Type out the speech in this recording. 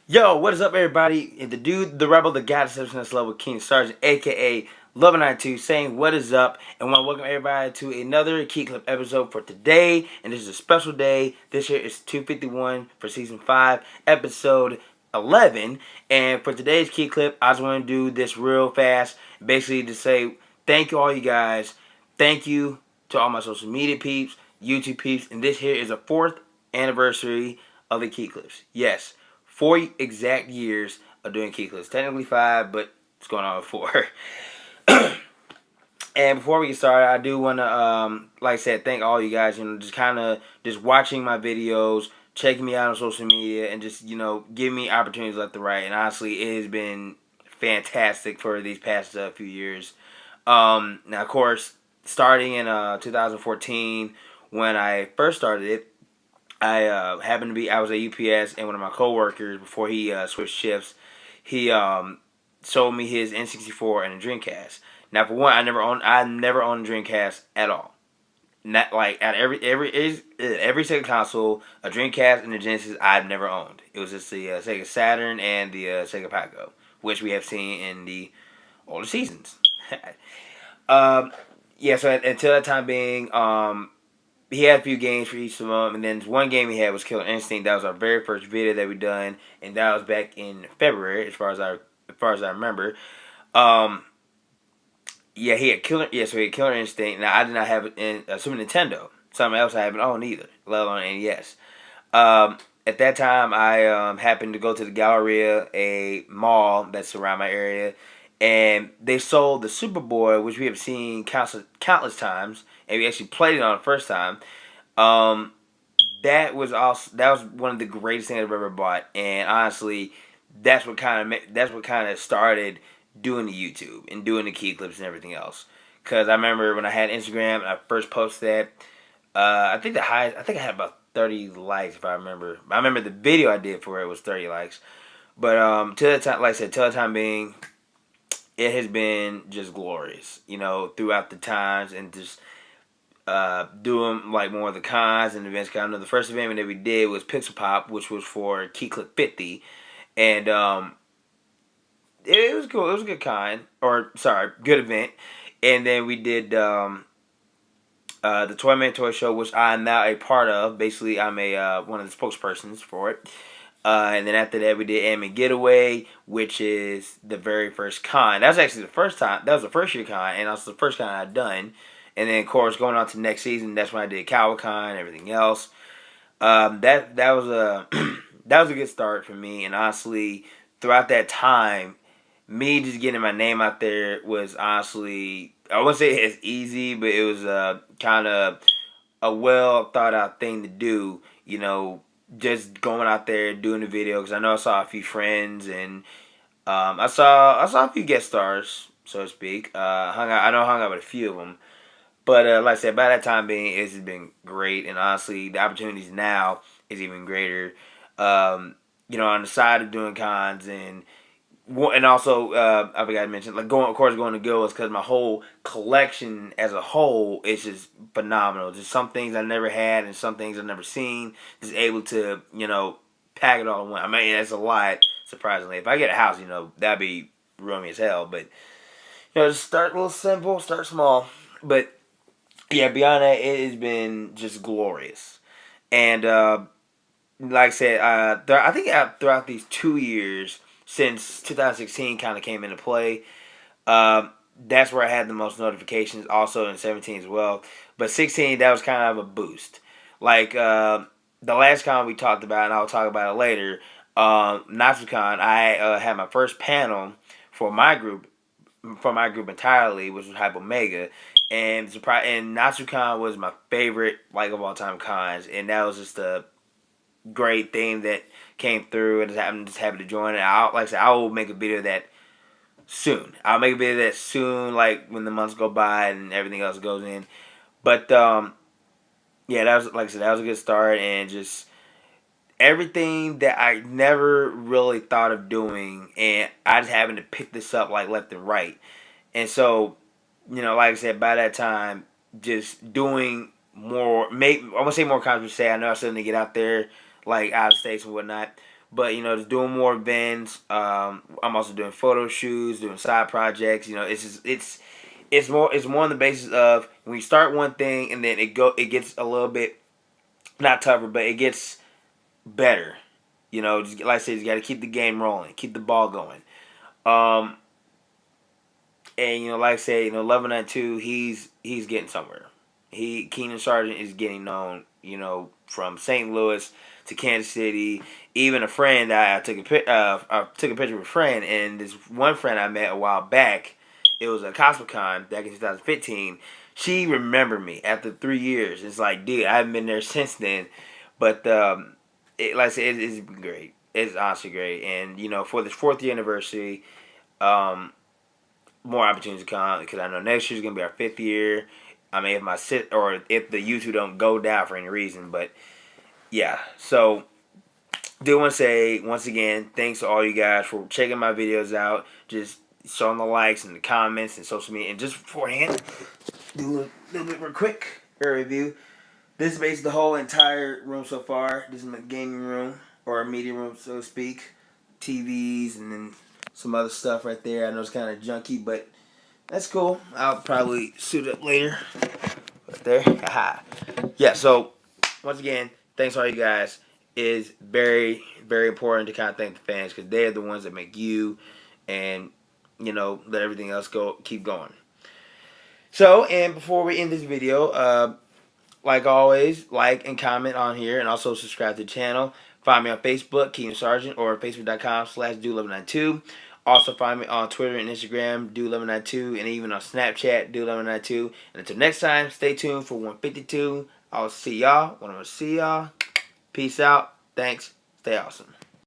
Yo, what is up, everybody? And the dude, the rebel, the guy, the next level, King Sergeant, aka Love92, saying what is up, and want to welcome everybody to another KeeKlip episode for today. And this is a special day. This year is 251 for season 5, episode 11. And for today's KeeKlip, I just want to do this real fast, basically to say thank you all you guys. Thank you to all my social media peeps, YouTube peeps, and this here is a 4th anniversary of the KeeKlips. Yes. 4 exact years of doing KeeKlip. Technically 5, but it's going on with 4. And before we get started, I do want to, like I said, thank all you guys. Just kind of just watching my videos, checking me out on social media, and just giving me opportunities left and right. And honestly, it has been fantastic for these past few years. Now, of course, starting in 2014, when I first started it, I happened to be I was at UPS, and one of my coworkers, before he switched shifts, he sold me his N64 and a Dreamcast. Now, for one, I never owned a Dreamcast at all. Not like at every Sega console, a Dreamcast and a Genesis I've never owned. It was just the Sega Saturn and the Sega Paco, which we have seen in the older seasons. um, yeah, so until that time being, he had a few games for each of them, and then one game he had was Killer Instinct. That was our very first video that we done, and that was back in February, as far as I remember. Um, yeah, he had Killer. Yeah, so he had Killer Instinct. Now I did not have it in Super Nintendo. Something else I haven't owned either, let alone NES. At that time, I happened to go to the Galleria, a mall that's around my area, and they sold the Superboy, which we have seen countless times, and we actually played it on the first time. Um, that was one of the greatest things I've ever bought, and honestly, that's what kind of started doing the YouTube and doing the key clips and everything else. Cause I remember when I had Instagram and I first posted that, I think I had about 30 likes if I remember. I remember the video I did for it was 30 likes, but to the time, like I said, till the time being, it has been just glorious, throughout the times and just doing like more of the cons and events. I know the first event that we did was Pixel Pop, which was for KeeKlip 50, and it was cool. It was a good con, or sorry, good event. And then we did the Toy Man Toy Show, which I'm now a part of. Basically, I'm a one of the spokespersons for it. And then after that, we did Anime Getaway, which is the very first con. That was actually the first time. That was the first year con, and that's the first con I'd done. And then, of course, going on to next season, that's when I did CowCon and everything else. That was a that was a good start for me. And honestly, throughout that time, me just getting my name out there was honestly, I wouldn't say it's easy, but it was kind of a well thought out thing to do. Just going out there doing the video, because I know I saw a few friends, and I saw a few guest stars, so to speak. I hung out with a few of them, but like I said, by that time being, it's been great, and honestly, the opportunities now is even greater. On the side of doing cons, and also I forgot to mention, like, going to go is because my whole collection as a whole is just phenomenal. Just some things I never had and some things I've never seen. Just able to pack it all in one. I mean, that's a lot, surprisingly. If I get a house, that'd be roomy as hell. But just start a little simple, start small. But yeah, beyond that, it has been just glorious. And like I said, I think throughout these 2 years since 2016 kind of came into play, that's where I had the most notifications. Also in 17 as well, but 16, that was kind of a boost. Like the last con we talked about, and I'll talk about it later. NatsuCon, I had my first panel for my group entirely, which was Hype Omega, and NatsuCon was my favorite of all time cons, and that was just a great thing that came through, and I'm just happy to join it. Like I said, I will make a video of that soon. I'll make a video of that soon, like when the months go by and everything else goes in. But yeah, that was, like I said, that was a good start, and just everything that I never really thought of doing, and I just happened to pick this up like left and right. And so, like I said, by that time, just doing more, I want to say more concerts. I know I still need to get out there, like out of states and whatnot. But just doing more events. I'm also doing photo shoots, doing side projects. It's more on the basis of when you start one thing and then it gets a little bit not tougher, but it gets better. Just like I said, you got to keep the game rolling, keep the ball going. Um, and like I said, 1192, he's getting somewhere. Keenan Sargent is getting known. From St. Louis to Kansas City. Even a friend I took a picture with a friend, and this one friend I met a while back. It was a CosmoCon back in 2015. She remembered me after 3 years. It's like, dude, I haven't been there since then. But like I said, it's great. It's honestly great. And for this 4th year anniversary, um, more opportunities to come because I know next year's gonna be our 5th year. I mean, if the YouTube don't go down for any reason, but yeah. So, do want to say once again, thanks to all you guys for checking my videos out, just showing the likes and the comments and social media, and just beforehand, do a little bit real quick review. This is basically the whole entire room so far. This is my gaming room or a media room, so to speak. TVs and then some other stuff right there. I know it's kind of junky, but that's cool. I'll probably suit up later. Right there. Yeah, so once again, thanks to all you guys. Is very, very important to kind of thank the fans because they're the ones that make you and, let everything else keep going. So, and before we end this video, like always, like and comment on here and also subscribe to the channel. Find me on Facebook, Keenan Sargent, or facebook.com/do1192. Also find me on Twitter and Instagram, do1192, and even on Snapchat, do1192. And until next time, stay tuned for 152. I'll see y'all when I'm going to see y'all. Peace out. Thanks. Stay awesome.